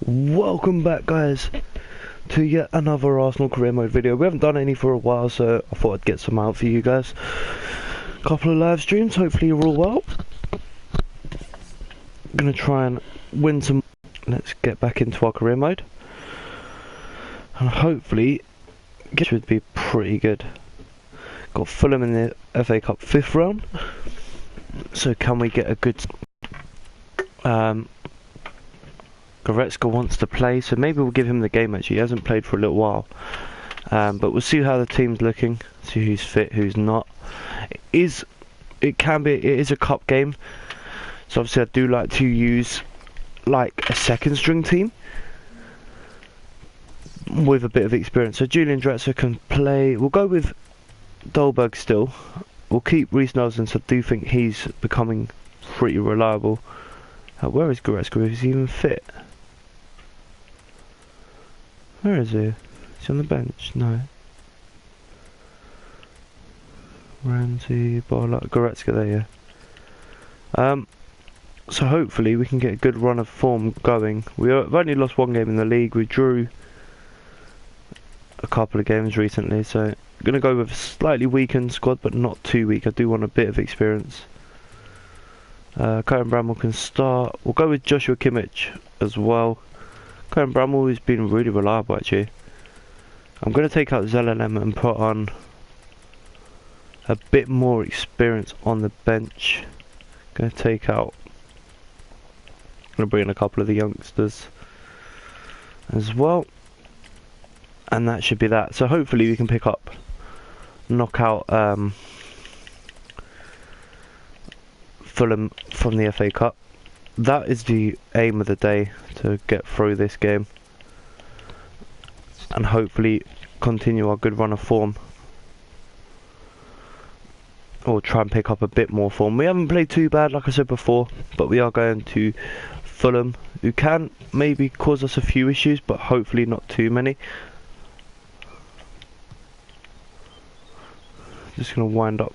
Welcome back, guys, to yet another Arsenal career mode video. We haven't done any for a while, so I thought I'd get some out for you guys. Couple of live streams, hopefully you're all well. Gonna try and win some. Let's get back into our career mode, and hopefully it should be pretty good. Got Fulham in the FA Cup 5th round, so can we get a good Goretzka wants to play, so maybe we'll give him the game. Actually, he hasn't played for a little while, but we'll see how the team's looking, see who's fit, who's not. It is a cup game, so obviously I do like to use like a second string team with a bit of experience. So Julian Draxler can play. We'll go with Dolberg still. We'll keep Reiss Nelson, so I do think he's becoming pretty reliable. Where is Goretzka? Is he even fit? Where is he? Is he on the bench? No. Ramsey, Barlow, Goretzka there, yeah. So hopefully we can get a good run of form going. We've only lost one game in the league. We drew a couple of games recently, so I'm going to go with a slightly weakened squad, but not too weak. I do want a bit of experience. Karen Bramall can start. We'll go with Joshua Kimmich as well. Karen Bramall has been really reliable, actually. I'm going to take out Zellerlem and put on a bit more experience on the bench. Going to take out. Going to bring in a couple of the youngsters as well, and that should be that. So hopefully we can knock out Fulham from the FA Cup. That is the aim of the day, to get through this game and hopefully continue our good run of form, or try and pick up a bit more form. We haven't played too bad, like I said before, but we are going to Fulham, who can maybe cause us a few issues, but hopefully not too many. Just going to wind up,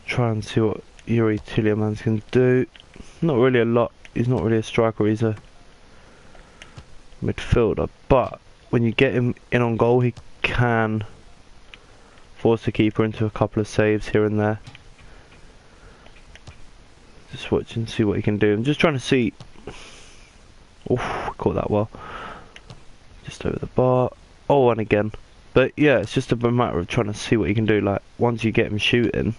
try and see what Youri Tielemans can do. Not really a lot. He's not really a striker, he's a midfielder, but when you get him in on goal, he can force the keeper into a couple of saves here and there. Just watching, see what he can do. I'm just trying to see. Oh, caught that well. Just over the bar. Oh, and again. But yeah, it's just a matter of trying to see what he can do. Like, once you get him shooting,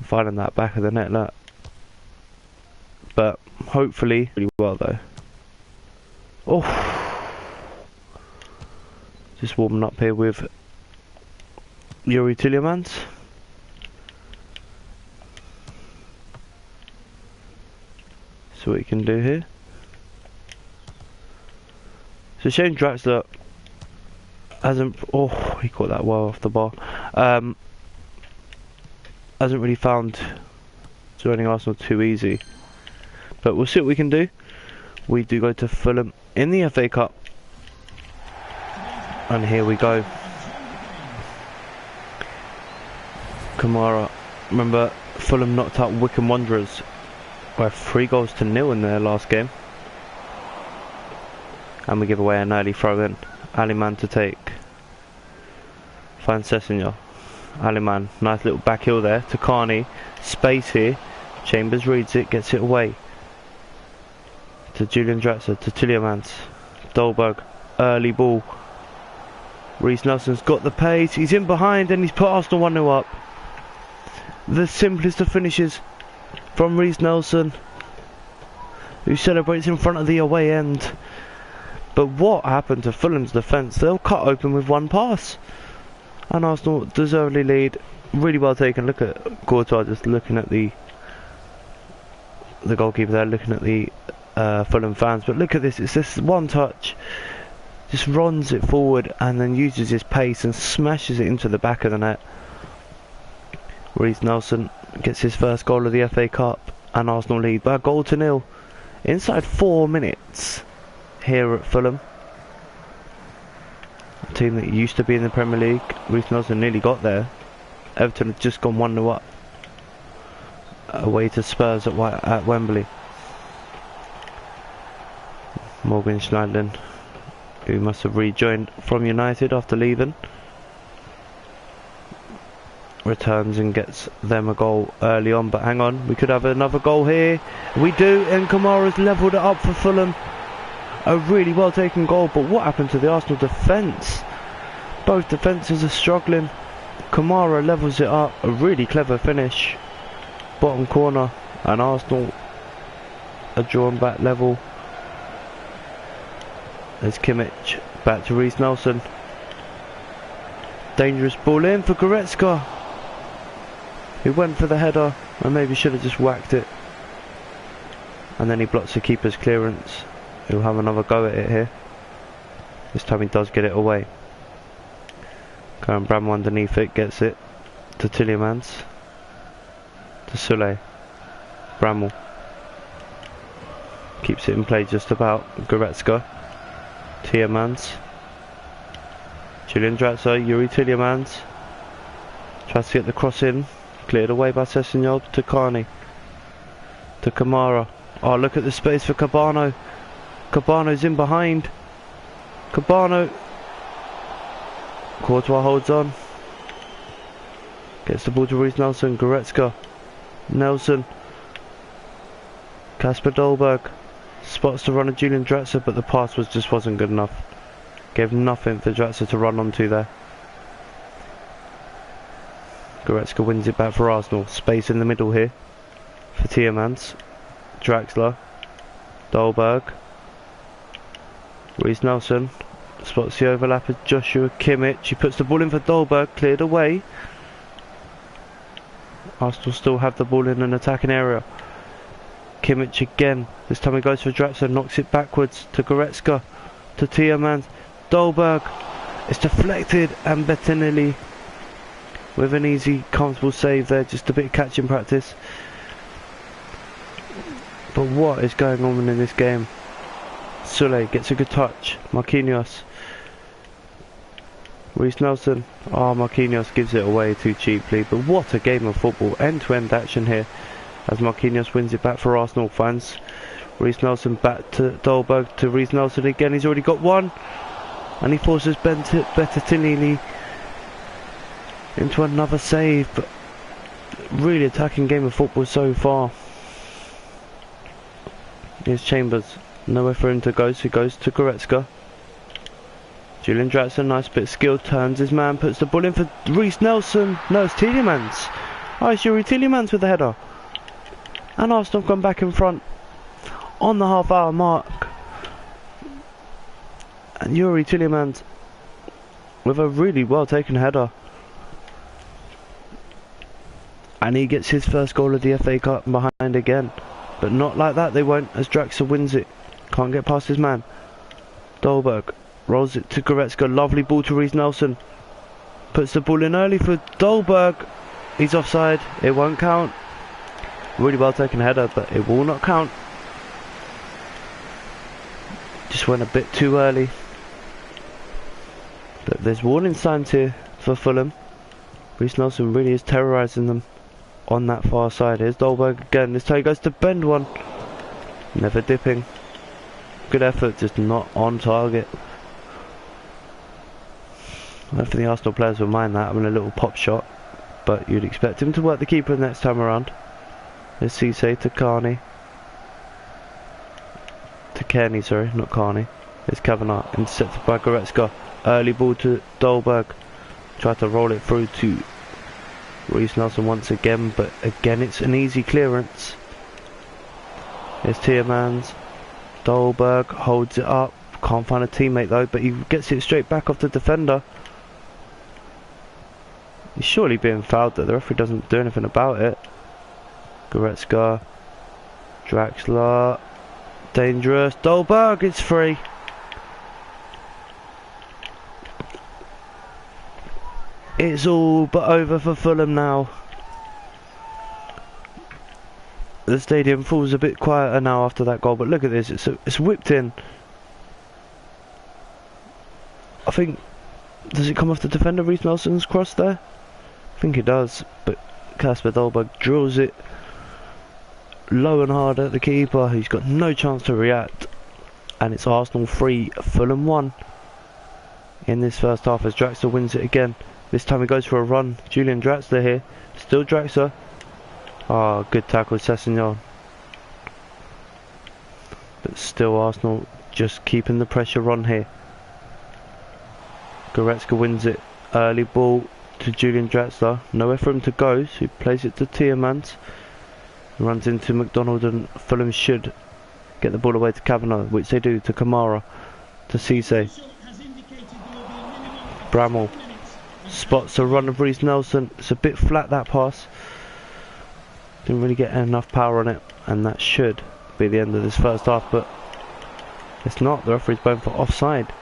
finding that back of the net, look. But hopefully, really well though. Oh, just warming up here with Youri Tielemans. See what he can do here. So Shane Draxler hasn't. Oh, he caught that well off the bar. Hasn't really found joining Arsenal too easy, but we'll see what we can do. We do go to Fulham in the FA Cup, and here we go. Kamara. Remember, Fulham knocked out Wycombe Wanderers by 3-0 in their last game, and we give away an early throw in. Aliman to take. Finds Sessegnon. Aliman, nice little back heel there to Carney. Space here. Chambers reads it, gets it away to Julian Draxler, to Tielemans. Dolberg, early ball. Reiss Nelson's got the pace. He's in behind and he's put Arsenal 1-0 up. The simplest of finishes from Reiss Nelson, who celebrates in front of the away end. But what happened to Fulham's defence? They'll cut open with one pass, and Arsenal deservedly lead. Really well taken. Look at Courtois just looking at the goalkeeper there, looking at the Fulham fans. But look at this, it's just one touch, just runs it forward and then uses his pace and smashes it into the back of the net. Reiss Nelson gets his first goal of the FA Cup, and Arsenal lead by a 0-0 inside 4 minutes here at Fulham. A team that used to be in the Premier League. Reiss Nelson nearly got there. Everton had just gone 1-0 up. away to Spurs at Wembley. Morgan Schneiderlin, who must have rejoined from United after leaving, returns and gets them a goal early on, but hang on, we could have another goal here. We do, and Kamara's levelled it up for Fulham. A really well taken goal, but what happened to the Arsenal defence? Both defences are struggling. Kamara levels it up, a really clever finish. Bottom corner, and Arsenal are drawn back level. There's Kimmich, back to Reiss Nelson. Dangerous ball in for Goretzka. He went for the header and maybe should have just whacked it. And then he blocks the keeper's clearance. He'll have another go at it here. This time he does get it away. Karen Bramwell underneath it, gets it to Tielemans. To Sule. Bramwell. Keeps it in play just about. Goretzka. Tielemans. Julian Draxler, Yuri Tielemans. Tries to get the cross in. Cleared away by Sessegnon to Carney. To Kamara. Oh, look at the space for Cabano. Cabano's in behind. Cabano. Courtois holds on. Gets the ball to Reiss Nelson. Goretzka. Nelson. Kasper Dolberg. Spots the run of Julian Draxler, but the pass wasn't good enough. Gave nothing for Draxler to run onto there. Goretzka wins it back for Arsenal. Space in the middle here for Tielemans. Draxler. Dolberg. Reiss Nelson. Spots the overlap of Joshua Kimmich. He puts the ball in for Dolberg. Cleared away. Arsenal still have the ball in an attacking area. Kimmich again. This time he goes for Draxler. Knocks it backwards to Goretzka. To Tielemans. Dolberg. It's deflected, and Bettinelli with an easy, comfortable save there. Just a bit of catching practice. But what is going on in this game? Sule gets a good touch. Marquinhos. Reiss Nelson. Oh, Marquinhos gives it away too cheaply. But what a game of football. End-to-end action here. As Marquinhos wins it back for Arsenal fans. Reiss Nelson back to Dolberg. To Reiss Nelson again. He's already got one. And he forces Bettinelli into another save. But really attacking game of football so far. Here's Chambers. Nowhere for him to go, so he goes to Goretzka. Julian Draxler, nice bit of skill, turns his man, puts the ball in for Reiss Nelson. No, it's Tielemans. Oh, it's Yuri Tielemans with the header. And Arsenal have gone back in front on the half-hour mark. And Yuri Tielemans with a really well-taken header. And he gets his first goal of the FA Cup behind again. But not like that, they won't, as Draxler wins it. Can't get past his man. Dolberg rolls it to Goretzka. Lovely ball to Reiss Nelson. Puts the ball in early for Dolberg. He's offside. It won't count. Really well taken header, but it will not count. Just went a bit too early. But there's warning signs here for Fulham. Reiss Nelson really is terrorising them on that far side. Here's Dolberg again. This time he goes to bend one. Never dipping. Good effort, just not on target. I don't think the Arsenal players will mind that. having a little pop shot. But you'd expect him to work the keeper next time around. There's Cisse to Carney. To Kearney, sorry, not Carney. There's Kavanagh, intercepted by Goretzka. Early ball to Dolberg. Tried to roll it through to Reiss Nelson once again, but again it's an easy clearance. There's Tielemans. Dolberg holds it up. Can't find a teammate though, but he gets it straight back off the defender. He's surely being fouled, that the referee doesn't do anything about it. Goretzka. Draxler. Dangerous. Dolberg, it's free. It's all but over for Fulham now. The stadium falls a bit quieter now after that goal, but look at this, it's whipped in. I think, does it come off the defender, Reiss Nelson's cross there? I think it does, but Kasper Dolberg drills it low and hard at the keeper. He's got no chance to react. And it's Arsenal 3, Fulham 1 in this first half as Draxler wins it again. This time he goes for a run. Julian Draxler here. Still Draxler. Ah, good tackle, Sessegnon. But still Arsenal just keeping the pressure on here. Goretzka wins it. Early ball to Julian Draxler. Nowhere for him to go, so he plays it to Tielemans. Runs into McDonald, and Fulham should get the ball away to Kavanagh, which they do, to Kamara, to Cisse. Bramall spots a run of Reece Nelson. It's a bit flat, that pass. Didn't really get enough power on it, and that should be the end of this first half, but it's not. The referee's going for offside.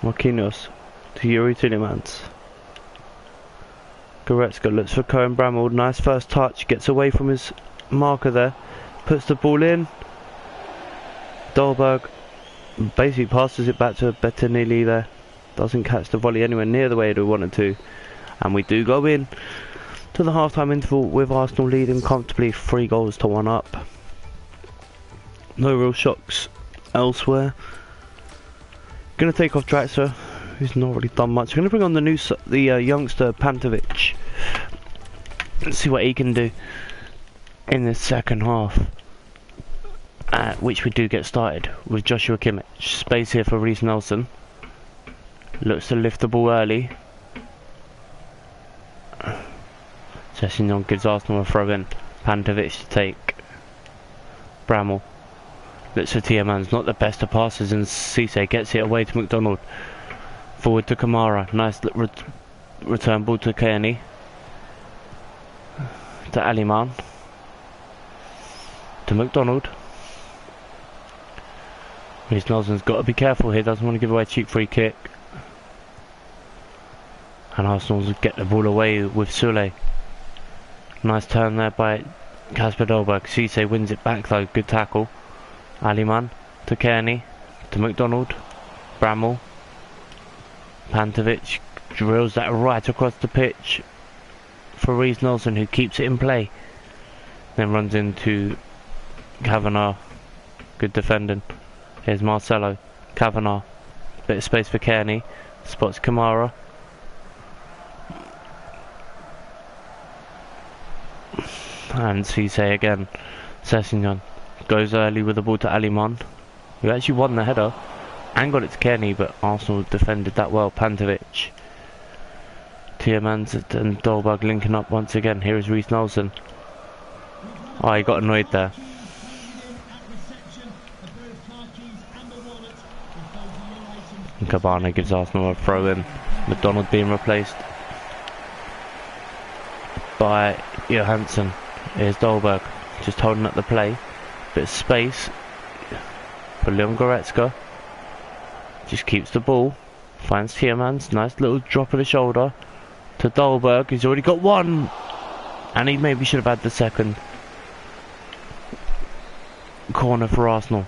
Marquinhos to Yuri Tielemans. Goretzka looks for Cohen Bramall. Nice first touch. Gets away from his marker there. Puts the ball in. Dolberg basically passes it back to Bettinelli there. Doesn't catch the volley anywhere near the way he wanted to. And we do go in to the half-time interval with Arsenal leading comfortably 3-1 up. No real shocks elsewhere. Going to take off Draxler, who's not really done much. Going to bring on the youngster Pantovic. Let's see what he can do in this second half. Which we do get started with Joshua Kimmich. Space here for Reece Nelson. Looks to lift the ball early. Sessegnon gives Arsenal a throw in. Pantovic to take. Bramall. Looks for Tielemans, not the best of passes, and Cisse gets it away to McDonald. Forward to Kamara. Nice return ball to Kearney. To Aliman. To McDonald. Reece Nelson's got to be careful here, doesn't want to give away a cheap free kick. And Arsenal get the ball away with Sule. Nice turn there by Kasper Dolberg. Cisse wins it back though, good tackle. Aliman to Kearney, to McDonald, Bramall, Pantovic drills that right across the pitch for Reece Nelson, who keeps it in play. Then runs into Kavanagh, good defending. Here's Marcelo, Kavanagh, bit of space for Kearney, spots Kamara. And Cisse again, Sessegnon. Goes early with the ball to Aliman, who actually won the header and got it to Kearney, but Arsenal defended that well. Pantovic, Tielemans and Dolberg linking up once again. Here is Reece Nelson. Oh, he got annoyed there. And Cabana gives Arsenal a throw in. McDonald being replaced by Johansson. Here's Dolberg, just holding up the play. Bit of space for Leon Goretzka. Just keeps the ball. Finds Tielemans. Nice little drop of the shoulder to Dolberg. He's already got one. And he maybe should have had the second. Corner for Arsenal.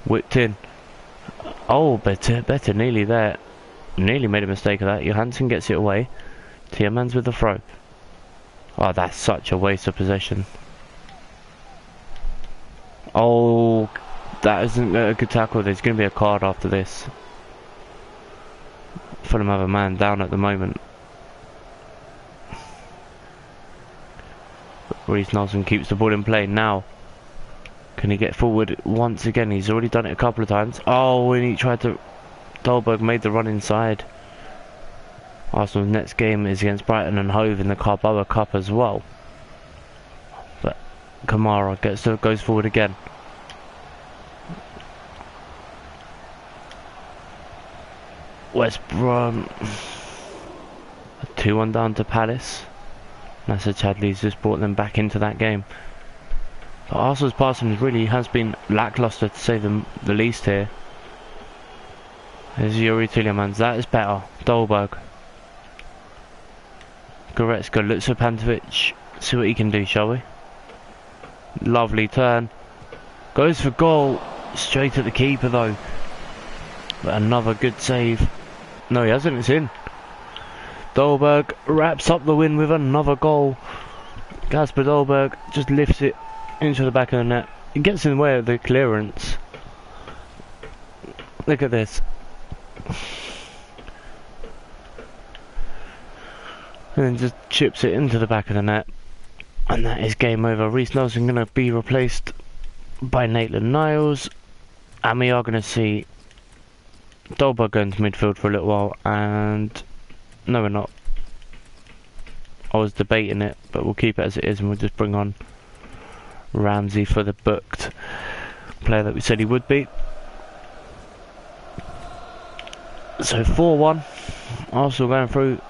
Whipped in. Oh, better nearly there. Nearly made a mistake of that. Johansson gets it away. Tielemans with the throw. Oh, that's such a waste of possession. Oh, that isn't a good tackle. There's going to be a card after this. Fulham have a man down at the moment. Reece Nelson keeps the ball in play now. Can he get forward once again? He's already done it a couple of times. Oh, and he tried to... Dolberg made the run inside. Arsenal's next game is against Brighton and Hove in the Carabao Cup as well. But Kamara goes forward again. West Brom 2-1 down to Palace. Nacer Chadli's just brought them back into that game. But Arsenal's passing really has been lackluster, to say the least here. There's Yuri Tielemans, that is better. Dolberg. Goretzka looks for Pantovic. See what he can do, shall we? Lovely turn. Goes for goal. Straight at the keeper though. But another good save. No, he hasn't, it's in. Dolberg wraps up the win with another goal. Kasper Dolberg just lifts it into the back of the net. He gets in the way of the clearance. Look at this. And then just chips it into the back of the net. And that is game over. Reiss Nelson going to be replaced by Maitland-Niles. And we are going to see Dolberg going to midfield for a little while. And no, we're not. I was debating it, but we'll keep it as it is and we'll just bring on Ramsey for the booked player that we said he would be. So 4-1. Arsenal going through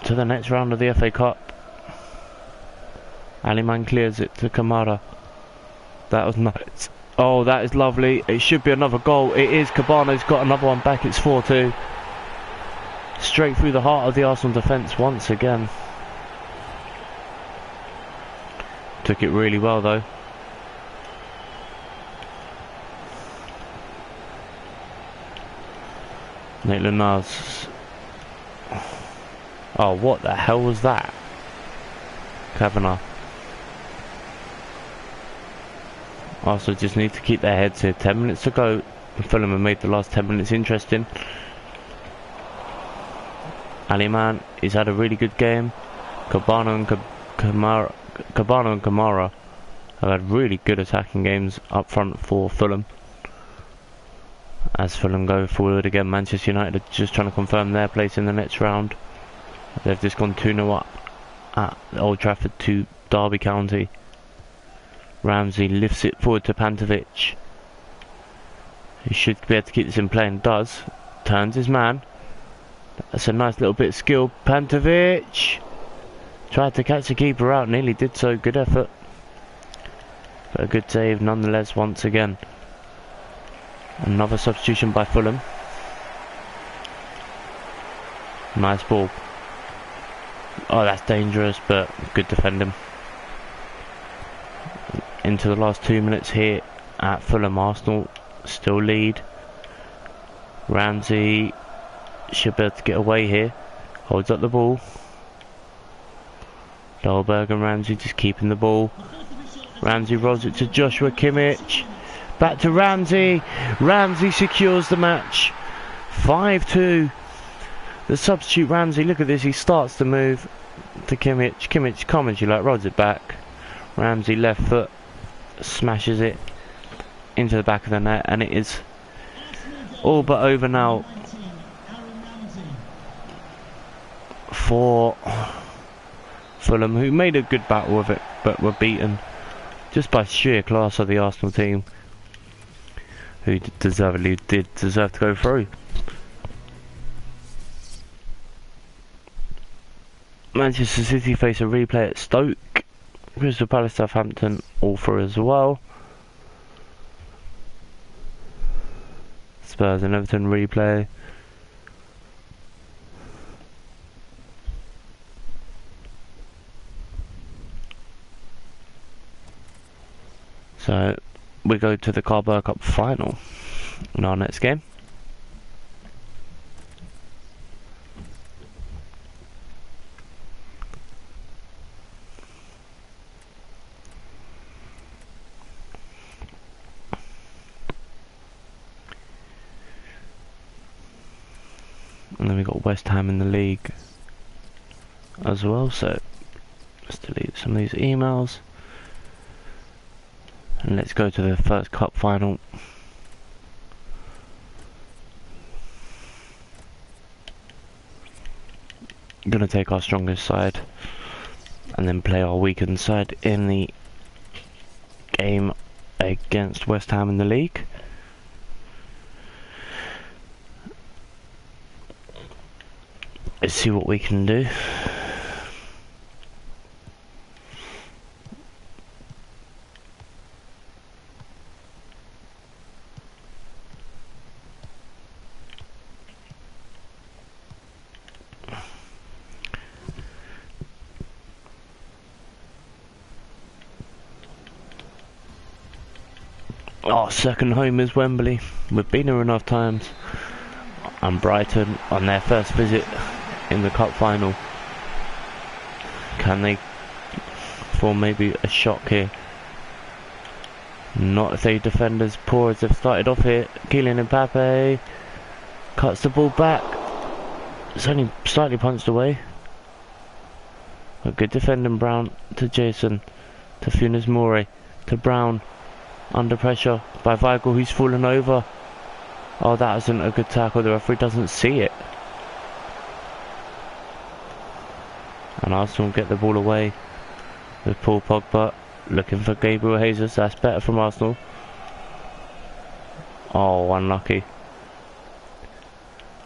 to the next round of the FA Cup. Aliman clears it to Kamara. That was nice. Oh, that is lovely. It should be another goal. It is. Cabano's got another one back. It's 4-2. Straight through the heart of the Arsenal defence once again. Took it really well though. Maitland-Niles. Oh, what the hell was that? Kavanagh. Arsenal just need to keep their heads here. 10 minutes to go. Fulham have made the last 10 minutes interesting. Aliman, he's had a really good game. Cabano and Kamara have had really good attacking games up front for Fulham. As Fulham go forward again, Manchester United are just trying to confirm their place in the next round. They've just gone 2-0 up at Old Trafford to Derby County. Ramsey lifts it forward to Pantovic. He should be able to keep this in play and does. Turns his man. That's a nice little bit of skill. Pantovic tried to catch the keeper out, nearly did so. Good effort. But a good save nonetheless once again. Another substitution by Fulham. Nice ball. Oh, that's dangerous, but good defending. Into the last 2 minutes here at Fulham. Arsenal still lead. Ramsey should be able to get away here. Holds up the ball. Dolberg and Ramsey just keeping the ball. Ramsey rolls it to Joshua Kimmich. Back to Ramsey. Ramsey secures the match. 5-2. The substitute Ramsey, look at this, he starts to move to Kimmich. Kimmich, come as you like, rolls it back. Ramsey left foot, smashes it into the back of the net, and it is all but over now for Fulham, who made a good battle of it, but were beaten just by sheer class of the Arsenal team, who deservedly did deserve to go through. Manchester City face a replay at Stoke. Crystal Palace, Southampton all through as well. Spurs and Everton replay. So we go to the Carabao Cup final in our next game. And then we got West Ham in the league as well, so let's delete some of these emails. And let's go to the first cup final. I'm gonna take our strongest side and then play our weakened side in the game against West Ham in the league. Let's see what we can do. Our second home is Wembley. We've been here enough times. And Brighton on their first visit in the cup final Can they form maybe a shock here? Not if they defend as poor as they've started off here. Kylian Mbappe cuts the ball back. It's only slightly punched away. A good defending, Brown to Jason, to Funes Mori, to Brown, under pressure by Weigl, who's fallen over. Oh, that isn't a good tackle, the referee doesn't see it. And Arsenal get the ball away with Paul Pogba, looking for Gabriel Jesus. That's better from Arsenal. Oh, unlucky.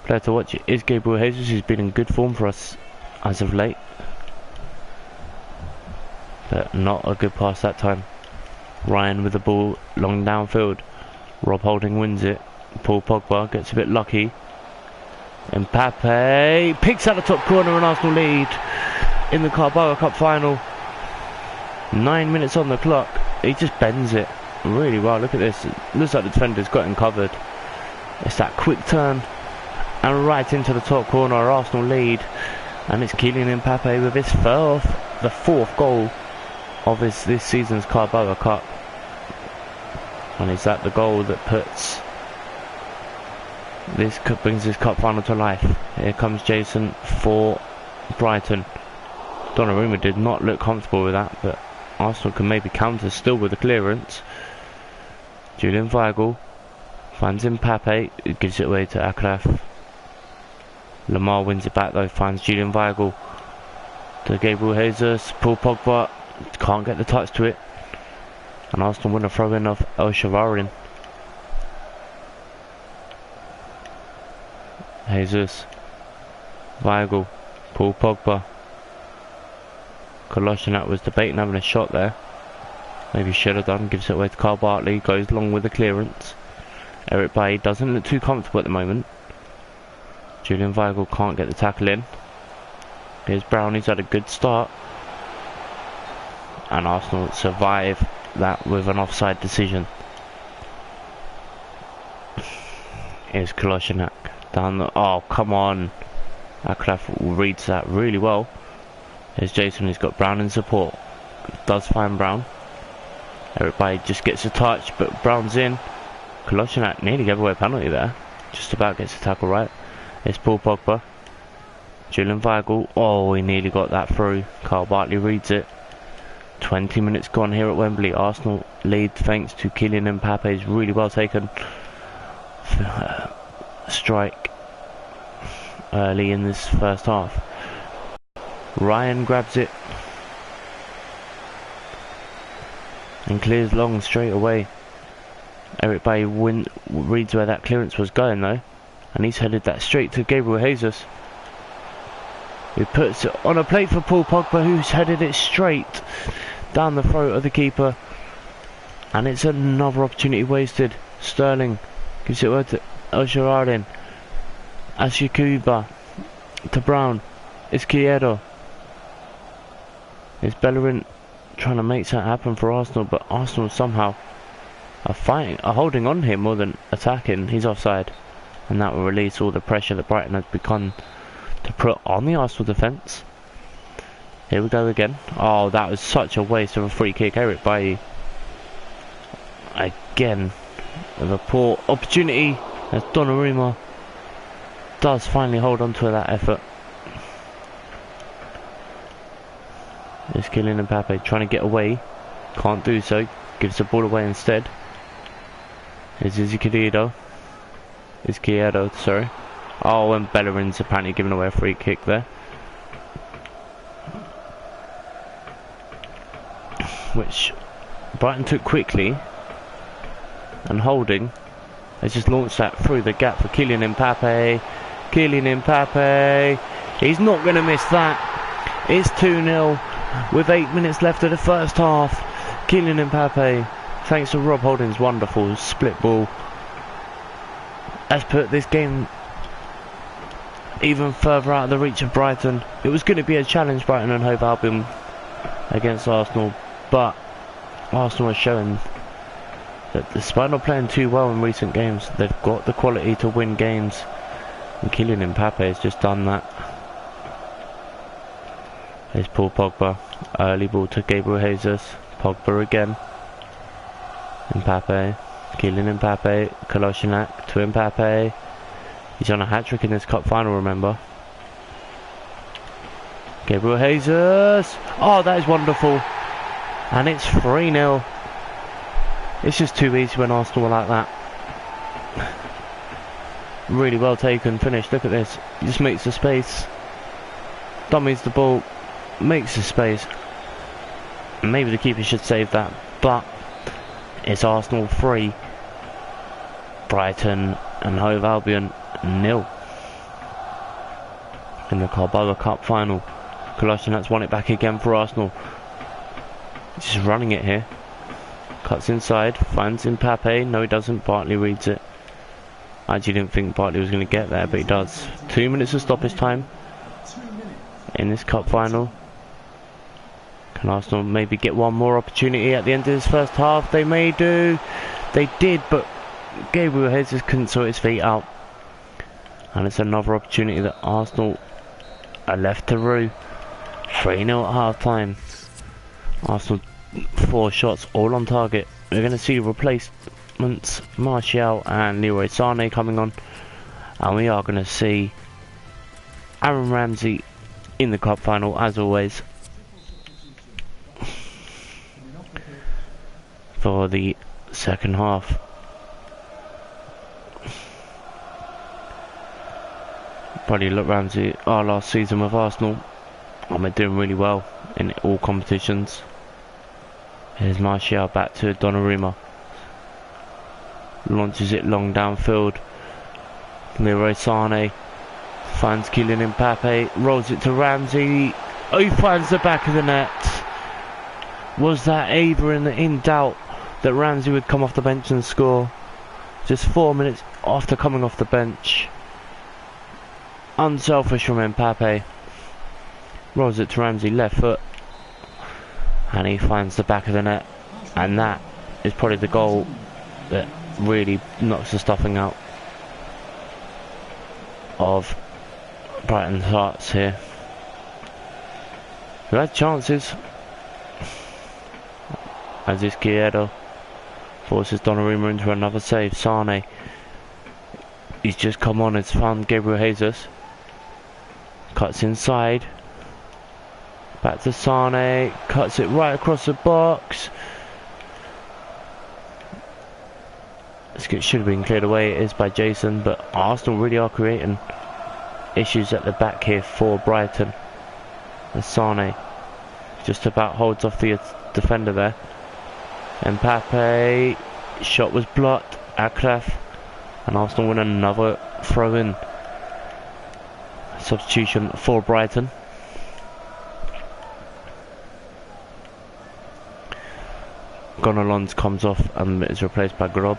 Player to watch is Gabriel Jesus, who's been in good form for us as of late. But not a good pass that time. Ryan with the ball long downfield. Rob Holding wins it. Paul Pogba gets a bit lucky. Mbappe picks out the top corner and Arsenal lead in the Carabao Cup final. 9 minutes on the clock. He just bends it really well. Look at this. It looks like the defender's got him covered. It's that quick turn and right into the top corner. Arsenal lead, and it's Kylian Mbappe with his the fourth goal of this season's Carabao Cup. And is that the goal that brings this cup final to life? Here comes Jason for Brighton. Donnarumma did not look comfortable with that, but Arsenal can maybe counter still with the clearance. Julian Weigl finds Mbappe, who gives it away to Akraf. Lamar wins it back though, finds Julian Weigl to Gabriel Jesus. Paul Pogba can't get the touch to it, and Arsenal win a throw-in of El Shaarawy. Jesus, Weigl, Paul Pogba. Kolasinac was debating having a shot there. Maybe should have done. Gives it away to Carl Bartley. Goes long with the clearance. Eric Bailly doesn't look too comfortable at the moment. Julian Weigl can't get the tackle in. Here's Brown, he's had a good start. And Arsenal survive that with an offside decision. Here's Kolasinac down the... Oh, come on. Akraf reads that really well. Here's Jason, who's got Brown in support. Does find Brown. Eric Bailly just gets a touch, but Brown's in. Kolasinac nearly gave away a penalty there. Just about gets the tackle right. It's Paul Pogba. Julian Weigl. Oh, he nearly got that through. Carl Bartley reads it. 20 minutes gone here at Wembley. Arsenal lead thanks to Kylian Mbappe's really well taken strike early in this first half. Ryan grabs it and clears long straight away. Eric Bailly reads where that clearance was going though, and he's headed that straight to Gabriel Jesus, who puts it on a plate for Paul Pogba, who's headed it straight down the throat of the keeper, and it's another opportunity wasted. Sterling gives it over to El Shaarawy. Ashikuba to Brown. It's Kiedo. It's Bellerin trying to make something happen for Arsenal, but Arsenal somehow are holding on here more than attacking. He's offside, and that will release all the pressure that Brighton has begun to put on the Arsenal defence. Here we go again. Oh, that was such a waste of a free kick. Eric Bailly again with a poor opportunity as Donnarumma does finally hold on to that effort. There's Kylian Mbappe trying to get away, can't do so, gives the ball away instead. Here's Kiedo. Sorry. Oh, and Bellerin's apparently giving away a free kick there, which Brighton took quickly, and Holding has just launched that through the gap for Kylian Mbappe. Kylian Mbappe, he's not going to miss that. It's 2-0 with 8 minutes left of the first half. Kylian Mbappe, thanks to Rob Holding's wonderful split ball, has put this game even further out of the reach of Brighton. It was going to be a challenge, Brighton and Hove Albion against Arsenal, but Arsenal are showing that despite not playing too well in recent games, they've got the quality to win games, and Kylian Mbappe has just done that. There's Paul Pogba. Early ball to Gabriel Jesus. Pogba again. Mbappe. Kylian Mbappe. Kolasinac to Mbappe. He's on a hat-trick in this cup final, remember. Gabriel Jesus. Oh, that is wonderful. And it's 3-0. It's just too easy when Arsenal are like that. Really well taken, finished. Look at this. He just makes the space. Dummies the ball. Makes the space. Maybe the keeper should save that. But it's Arsenal 3. Brighton and Hove Albion 0. In the Carabao Cup final. Kolasinac won it back again for Arsenal. Just running it here. Cuts inside. Finds Mbappe. No, he doesn't. Bartley reads it. I actually didn't think Bartley was going to get there, but he does. 2 minutes of stoppage time in this cup final. Can Arsenal maybe get one more opportunity at the end of this first half? They may do. They did, but Gabriel Jesus couldn't sort his feet out. And it's another opportunity that Arsenal are left to rue. 3-0 at half time. Arsenal 4 shots all on target. We're going to see replacements, Martial and Leroy Sané coming on, and we are going to see Aaron Ramsey in the cup final as always for the second half. Probably look Ramsey our last season with Arsenal, and we're doing really well in all competitions. Here's Martial back to Donnarumma. Launches it long downfield. Leroy Sané finds Kylian Mbappe, rolls it to Ramsey. Oh, he finds the back of the net. Was that ever in doubt that Ramsey would come off the bench and score? Just 4 minutes after coming off the bench. Unselfish from Mbappe. Rolls it to Ramsey, left foot. And he finds the back of the net. And that is probably the goal that really knocks the stuffing out of Brighton's hearts here. Who had chances. As this Guerrero forces Donnarumma into another save. Sané. He's just come on, it's found Gabriel Jesus. Cuts inside. Back to Sané. Cuts it right across the box. It should have been cleared away. It is by Jason, but Arsenal really are creating issues at the back here for Brighton. And Sané just about holds off the defender there. Mbappe, shot was blocked. Akraf, and Arsenal win another throw-in. Substitution for Brighton. Gonalons comes off and is replaced by Grob.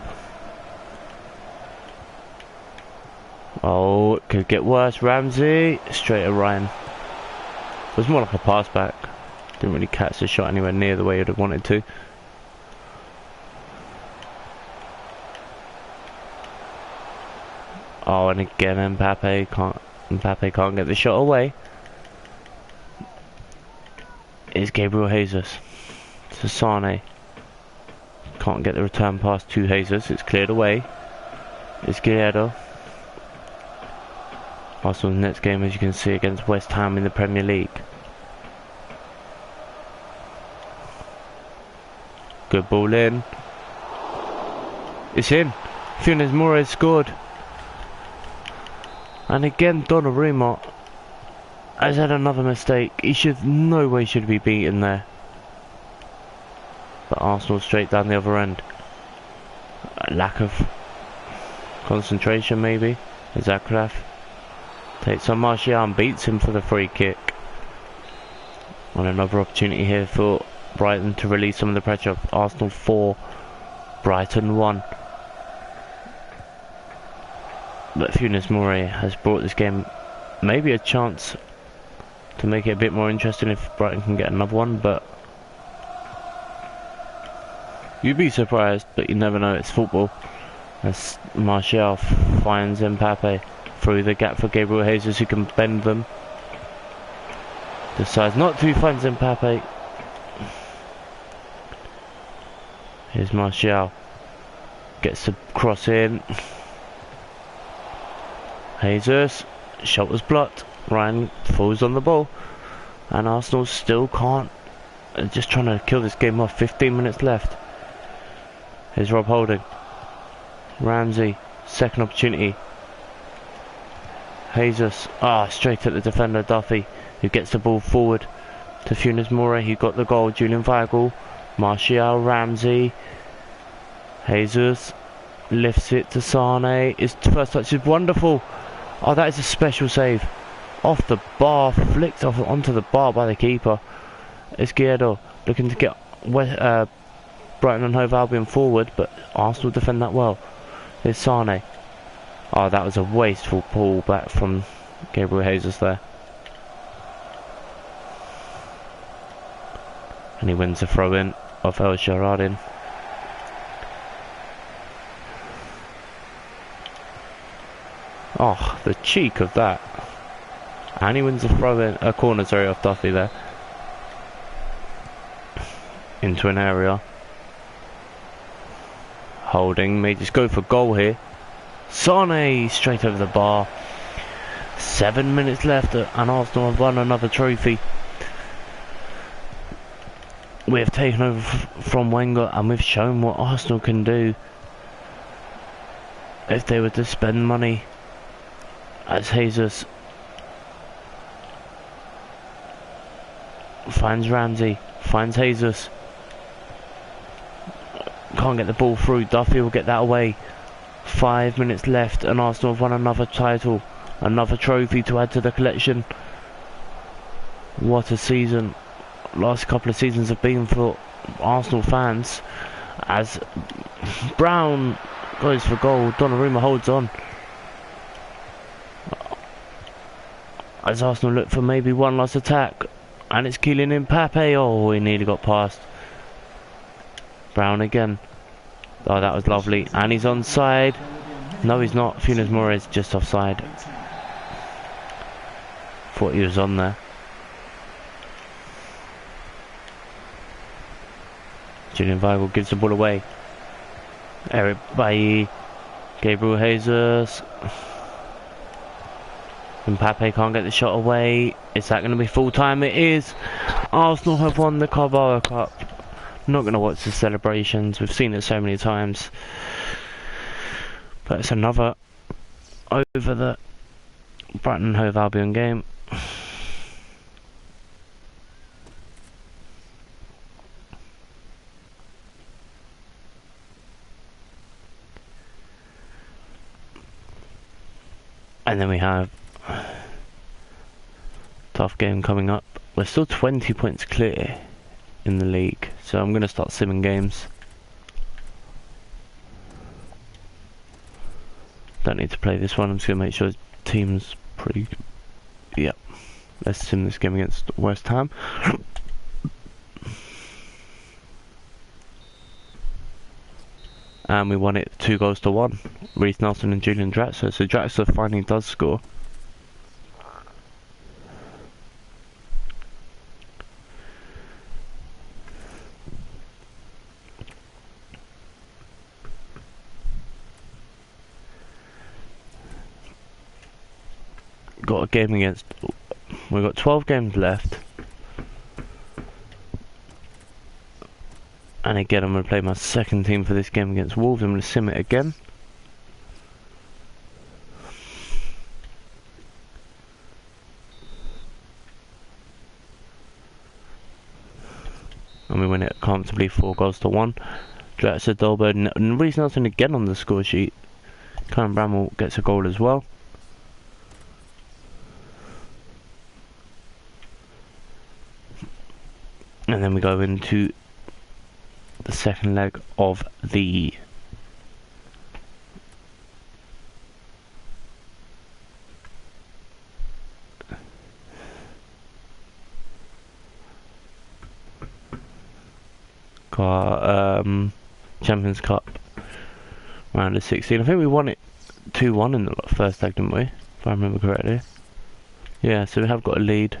Oh, it could get worse. Ramsey straight at Ryan. It was more like a pass back. Didn't really catch the shot anywhere near the way you'd have wanted to. Oh, and again Mbappe can't get the shot away. It's Gabriel Jesus to Sané. Can't get the return pass to Jesus. It's cleared away. It's Guerrero. Arsenal's next game, as you can see, against West Ham in the Premier League. Good ball in. It's in. Funes Mori scored. And again, Donnarumma has had another mistake. He should, no way should be beaten there. But Arsenal straight down the other end. A lack of concentration maybe. Zakraf takes on Martial and beats him for the free kick. And another opportunity here for Brighton to release some of the pressure. Arsenal 4, Brighton 1. But Funes Mori has brought this game maybe a chance to make it a bit more interesting if Brighton can get another one, but you'd be surprised, but you never know, it's football. As Martial finds Mbappe through the gap for Gabriel Jesus, who can bend them. Decides not to, finds Mbappe. Here's Martial. Gets the cross in. Jesus. Shot was blocked. Ryan falls on the ball. And Arsenal still can't. They're just trying to kill this game off. 15 minutes left. Here's Rob Holding. Ramsey. Second opportunity. Jesus. Straight at the defender, Duffy, who gets the ball forward to Funes Mori, who got the goal. Julian Weigl. Martial. Ramsey. Jesus. Lifts it to Sane. His first touch is wonderful. Oh, that is a special save. Off the bar. Flicked off onto the bar by the keeper. Izquierdo looking to get Brighton and Hove Albion forward, but Arsenal defend that well. There's Sane. Oh, that was a wasteful pull back from Gabriel Jesus there. And he wins the throw in of El Shaarawy. Oh, the cheek of that. And he wins the throw in, a corner, sorry, off Duffy there. Into an area. Holding, may just go for goal here. Sane straight over the bar. 7 minutes left and Arsenal have won another trophy. We have taken over from Wenger and we've shown what Arsenal can do if they were to spend money. As Jesus finds Ramsey, finds Jesus. Can't get the ball through. Duffy will get that away. 5 minutes left and Arsenal have won another title, another trophy to add to the collection. What a season last couple of seasons have been for Arsenal fans, as Brown goes for goal. Donnarumma holds on as Arsenal look for maybe one last attack, and it's Kylian Mbappe. Oh, he nearly got past Brown again. Oh, that was lovely. And he's onside. No, he's not. Funes Mori is just offside. Thought he was on there. Julian Weigl gives the ball away. Eric Bailly. Gabriel Jesus. Mbappe can't get the shot away. Is that going to be full time? It is. Arsenal have won the Carabao Cup. Not going to watch the celebrations. We've seen it so many times. But it's another over the Brighton and Hove Albion game. And then we have tough game coming up. We're still 20 points clear in the league, so I'm going to start simming games. Don't need to play this one. I'm just going to make sure the team's pretty. Yep. Let's sim this game against West Ham. And we won it 2-1. Reece Nelson and Julian Draxler. So Draxler finally does score. Got a game against. We've got 12 games left. And again, I'm going to play my second team for this game against Wolves. I'm going to sim it again. And we win it comfortably, 4-1. Draxler, Dolberg, and Reece Nelson again on the score sheet. Callum Bramall gets a goal as well. And then we go into the second leg of the Champions Cup round of 16. I think we won it 2-1 in the first leg, didn't we? If I remember correctly. Yeah, so we have got a lead.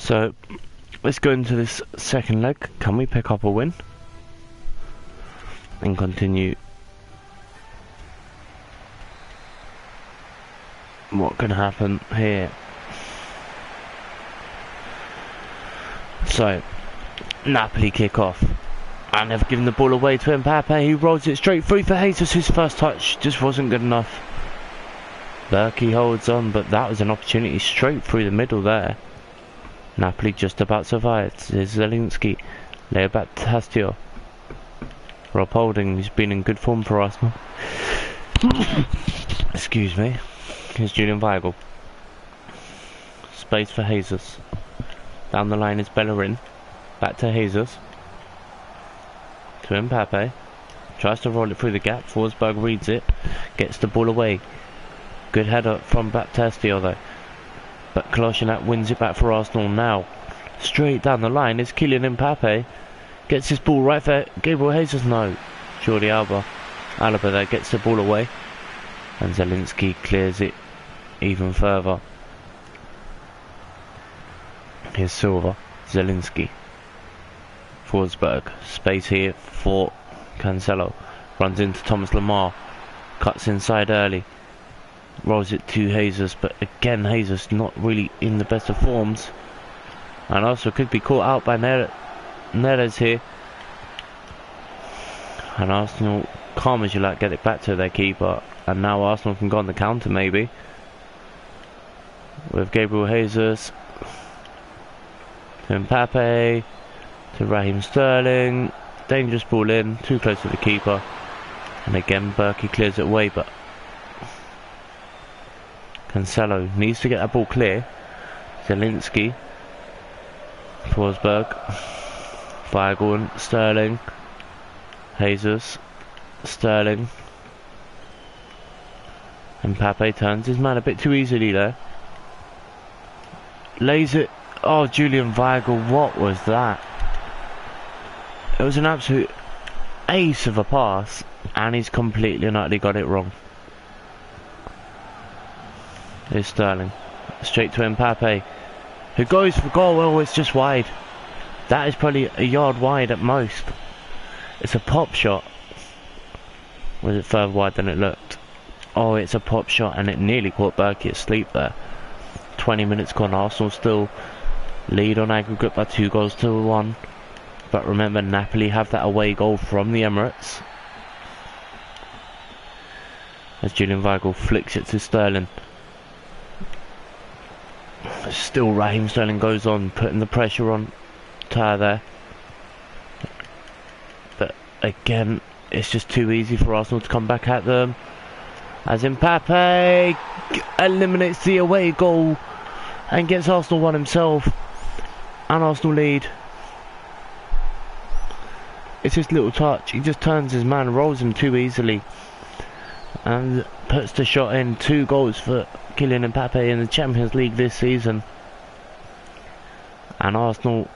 So let's go into this second leg. Can we pick up a win and continue? What can happen here? So Napoli kick off, and they've given the ball away to Mbappe. He rolls it straight through for Jesus. His first touch just wasn't good enough. Berkey holds on, but that was an opportunity straight through the middle there. Napoli just about survived. Here's Zielinski. Lay it back to Hastio. Rob Holding, who's been in good form for Arsenal. Excuse me. Here's Julian Weigl. Space for Jesus. Down the line is Bellerin. Back to Jesus. To Mbappe. Tries to roll it through the gap. Forsberg reads it. Gets the ball away. Good header from Baptistio though. But Kolasinac wins it back for Arsenal now. Straight down the line is Kylian Mbappe. Gets his ball right there. Gabriel Jesus, no. Jordi Alba. Alaba there gets the ball away. And Zielinski clears it even further. Here's Silva. Zielinski. Forsberg. Space here for Cancelo. Runs into Thomas Lemar. Cuts inside early. Rolls it to Jesus, but again Jesus not really in the best of forms. And also could be caught out by Neres here. And Arsenal, calm as you like, get it back to their keeper. And now Arsenal can go on the counter maybe. With Gabriel Jesus. To Mbappe. To Raheem Sterling. Dangerous ball in, too close to the keeper. And again Berkey clears it away, but Cancelo needs to get that ball clear. Zielinski. Forsberg. Weigl, Sterling. Jesus. Sterling. Mbappe turns his man a bit too easily there. Lays it. Oh, Julian Weigl, what was that? It was an absolute ace of a pass, and he's completely and utterly got it wrong. Here's Sterling. Straight to Mbappe, who goes for goal. Oh, it's just wide. That is probably a yard wide at most. It's a pop shot. Was it further wide than it looked? Oh, it's a pop shot, and it nearly caught Berkey asleep there. 20 minutes gone. Arsenal still lead on aggregate by 2-1. But remember, Napoli have that away goal from the Emirates. As Julian Weigl flicks it to Sterling. Still Raheem Sterling goes on, putting the pressure on Tyre there. But again, it's just too easy for Arsenal to come back at them. As Mbappe eliminates the away goal and gets Arsenal one himself. And Arsenal lead. It's this little touch. He just turns his man, rolls him too easily, and puts the shot in. 2 goals for Kylian Mbappe in the Champions League this season. And Arsenal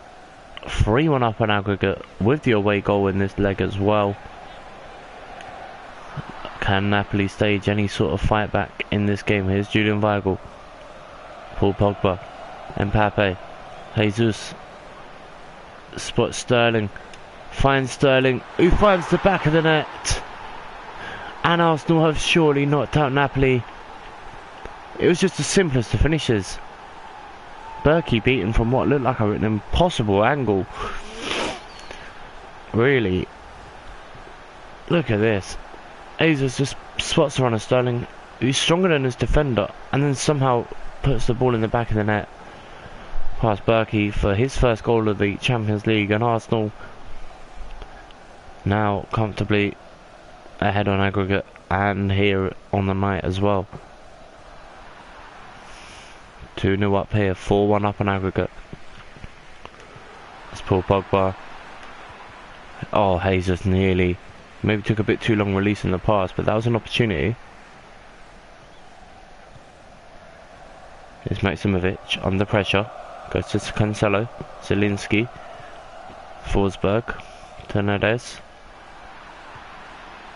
3-1 up on aggregate with the away goal in this leg as well. Can Napoli stage any sort of fight back in this game? Here's Julian Weigl. Paul Pogba. Mbappe. Jesus. Spots Sterling. Finds Sterling, who finds the back of the net. And Arsenal have surely knocked out Napoli. It was just the simplest of finishes. Berkey beaten from what looked like an impossible angle. Really. Look at this. Jesus just spots her on a Sterling, who's stronger than his defender, and then somehow puts the ball in the back of the net. Past Berkey for his first goal of the Champions League, and Arsenal now comfortably ahead on aggregate and here on the night as well. 2-0 up here, 4-1 up on aggregate. It's Paul Pogba. Oh, Jesus nearly. Maybe took a bit too long releasing the pass, but that was an opportunity. Here's Maximovic under pressure. Goes to Cancelo. Zielinski. Forsberg. To Neres.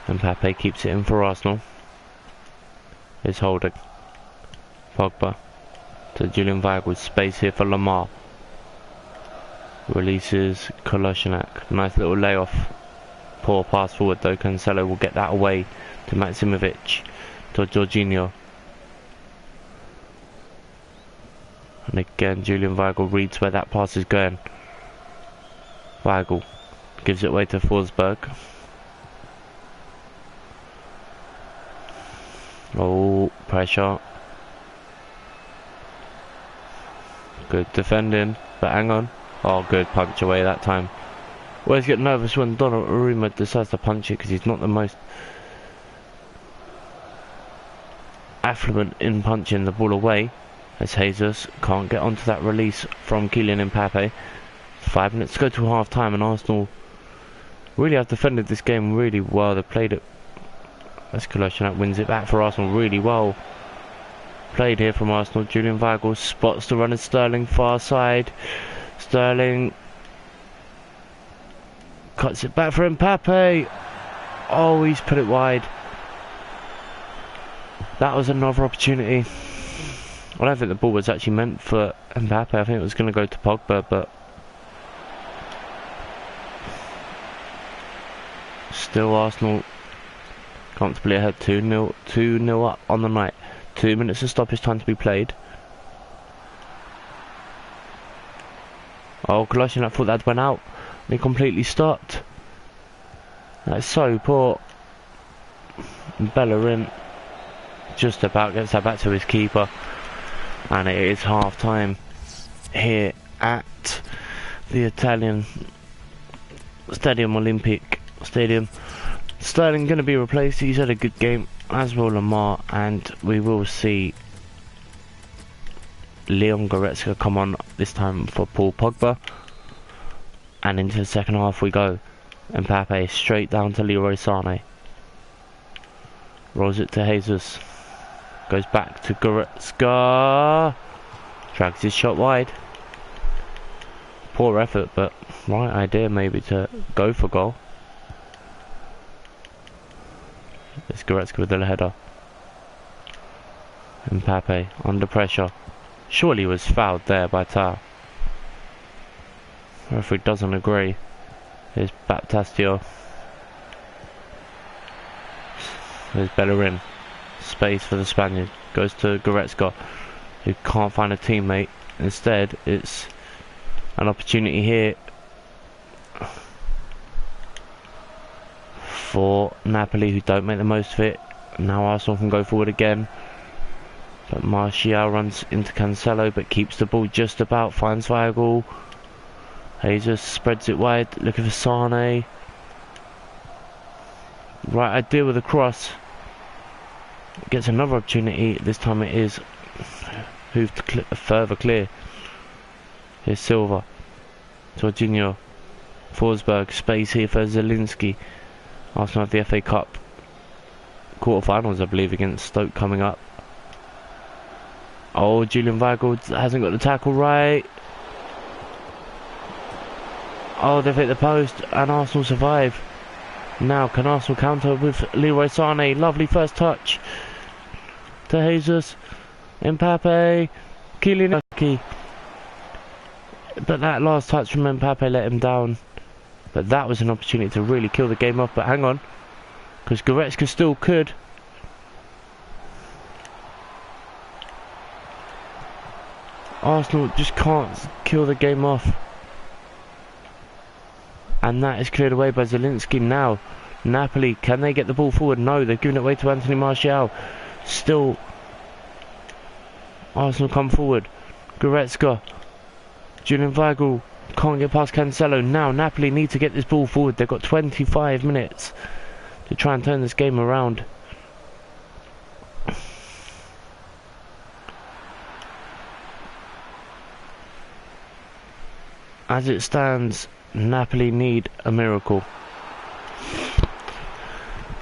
Mbappe keeps it in for Arsenal. Here's Holding. Pogba. To Julian Weigl. Space here for Lemar. Releases Kolasinac. Nice little layoff. Poor pass forward though. Cancelo will get that away to Maximovic. To Jorginho. And again, Julian Weigl reads where that pass is going. Weigl gives it away to Forsberg. Oh, pressure. Good defending, but hang on. Oh, good punch away that time. Always get nervous when Donnarumma decides to punch it because he's not the most affluent in punching the ball away. As Jesus can't get onto that release from Kylian Mbappe. 5 minutes to go to half time, and Arsenal really have defended this game really well. They played it. As Kolasinac wins it back for Arsenal really well. Played here from Arsenal. Julian Weigl spots the runner Sterling far side. Sterling cuts it back for Mbappe. Oh, he's put it wide. That was another opportunity. I don't think the ball was actually meant for Mbappe. I think it was going to go to Pogba, but still Arsenal comfortably ahead 2-0, 2-0 up on the night. 2 minutes of stoppage time to be played. Oh, Kolasinac thought that went out. And he completely stopped. That's so poor. Bellerin just about gets that back to his keeper. And it is half time here at the Italian Stadium Olympic Stadium. Sterling going to be replaced. He's had a good game, as will Lamar, and we will see Leon Goretzka come on this time for Paul Pogba. And into the second half we go. Mbappe straight down to Leroy Sané. Rolls it to Jesus. Goes back to Goretzka. Drags his shot wide. Poor effort, but right idea maybe to go for goal. It's Goretzka with the header. Mbappe under pressure. Surely was fouled there by Tau. Referee doesn't agree. Here's Baptistio. There's Bellerin. Space for the Spaniard. Goes to Goretzka, who can't find a teammate. Instead, it's an opportunity here for Napoli, who don't make the most of it. Now Arsenal can go forward again. But Martial runs into Cancelo, but keeps the ball just about. Finds Weigl. Jesus spreads it wide, looking for Sané. Right idea with a cross. Gets another opportunity. This time it is hooved further clear. Here's Silva. Jorginho. Forsberg. Space here for Zielinski. Arsenal have the FA Cup quarterfinals, I believe, against Stoke coming up. Oh, Julian Weigl hasn't got the tackle right. Oh, they've hit the post and Arsenal survive. Now, can Arsenal counter with Leroy Sané? Lovely first touch. To Jesus. Mbappe. Kylian Mbappe. But that last touch from Mbappe let him down. But that was an opportunity to really kill the game off. But hang on. Because Goretzka still could. Arsenal just can't kill the game off. And that is cleared away by Zielinski now. Napoli, can they get the ball forward? No, they've given it away to Anthony Martial. Still, Arsenal come forward. Goretzka. Julian Weigl can't get past Cancelo. Now, Napoli need to get this ball forward. They've got 25 minutes to try and turn this game around. As it stands, Napoli need a miracle.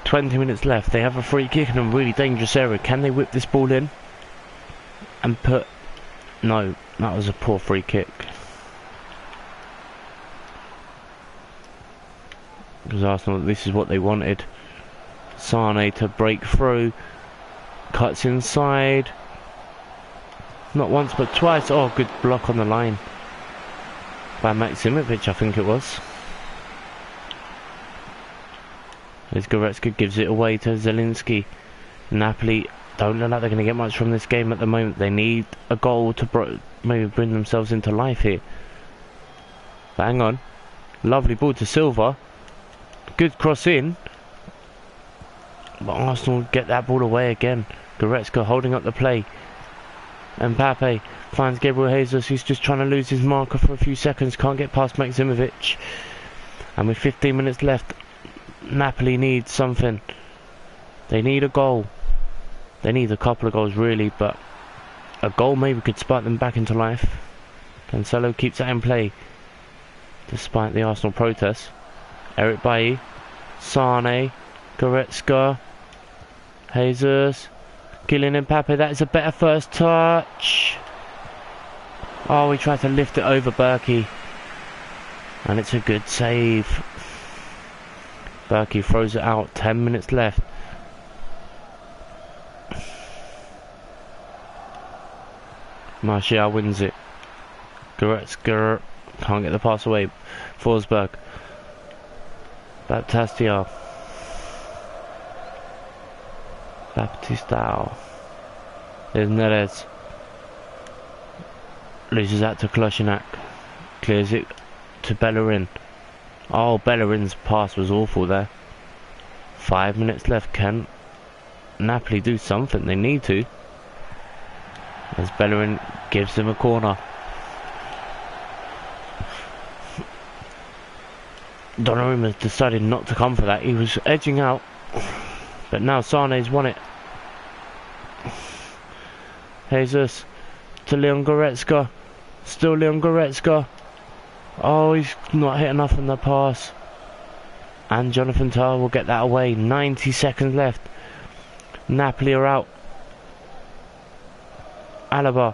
20 minutes left. They have a free kick in a really dangerous area. Can they whip this ball in? And put... No, that was a poor free kick. Because Arsenal, this is what they wanted. Sané to break through. Cuts inside. Not once but twice. Oh, good block on the line. by Maksimovic, I think it was. As Goretzka gives it away to Zielinski. Napoli don't look like they're going to get much from this game at the moment. They need a goal to maybe bring themselves into life here. But hang on. Lovely ball to Silva. Good cross in. But Arsenal get that ball away again. Goretzka holding up the play. Mbappe finds Gabriel Jesus. He's just trying to lose his marker for a few seconds. Can't get past Maksimovic. And with 15 minutes left, Napoli need something. They need a goal. They need a couple of goals really, but a goal maybe could spark them back into life. Cancelo keeps that in play despite the Arsenal protests. Eric Bailly, Sane, Goretzka, Jesus, Kylian Mbappe. That is a better first touch. Oh, he tried to lift it over Berkey, and it's a good save. Berkey throws it out. 10 minutes left. Martial wins it. Goretzka can't get the pass away. Forsberg. Baptistao. There's Neres. Loses that to Kolasinac. Clears it to Bellerin. Oh, Bellerin's pass was awful there. 5 minutes left. Can Napoli do something? They need to. As Bellerin gives them a corner. Donnarumma decided not to come for that. He was edging out. But now Sane's won it. Jesus to Leon Goretzka. Still Leon Goretzka. Oh, he's not hit enough in the pass. And Jonathan Tah will get that away. 90 seconds left. Napoli are out. Alaba.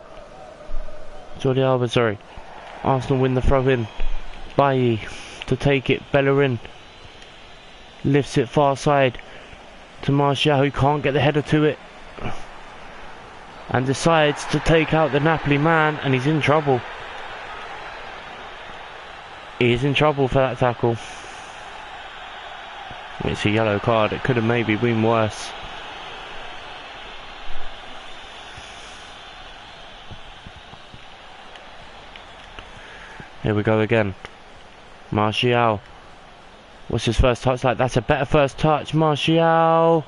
Jordi Alba, sorry. Arsenal win the throw-in. Bailly to take it. Bellerin lifts it far side to Martial, who can't get the header to it. And decides to take out the Napoli man, and he's in trouble. He is in trouble for that tackle. It's a yellow card. It could have maybe been worse. Here we go again. Martial. What's his first touch like? That's a better first touch. Martial.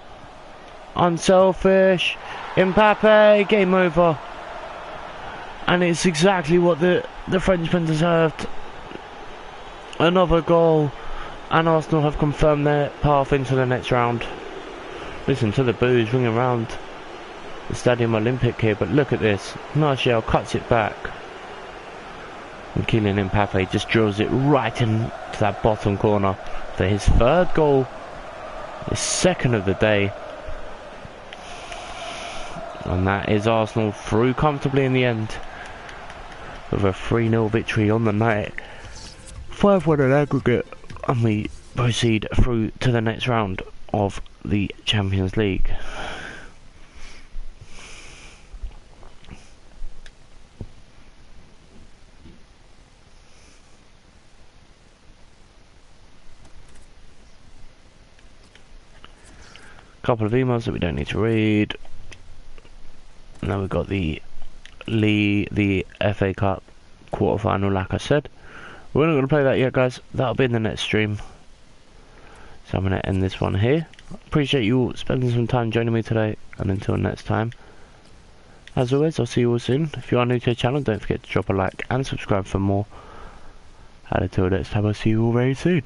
Unselfish. Mbappe. Game over. And it's exactly what the Frenchman deserved. Another goal. And Arsenal have confirmed their path into the next round. Listen to the boos ringing around the Stadium Olympique here. But look at this. Martial cuts it back. And Kylian Mbappe just drills it right into that bottom corner for his third goal. His second of the day. And that is Arsenal through comfortably in the end. With a 3-0 victory on the night. 5-1 in aggregate. And we proceed through to the next round of the Champions League. Couple of emails that we don't need to read. And then we've got the FA Cup quarter-final, like I said. We're not going to play that yet, guys. That'll be in the next stream. So I'm going to end this one here. Appreciate you all spending some time joining me today. And until next time, as always, I'll see you all soon. If you are new to the channel, don't forget to drop a like and subscribe for more. And until next time, I'll see you all very soon.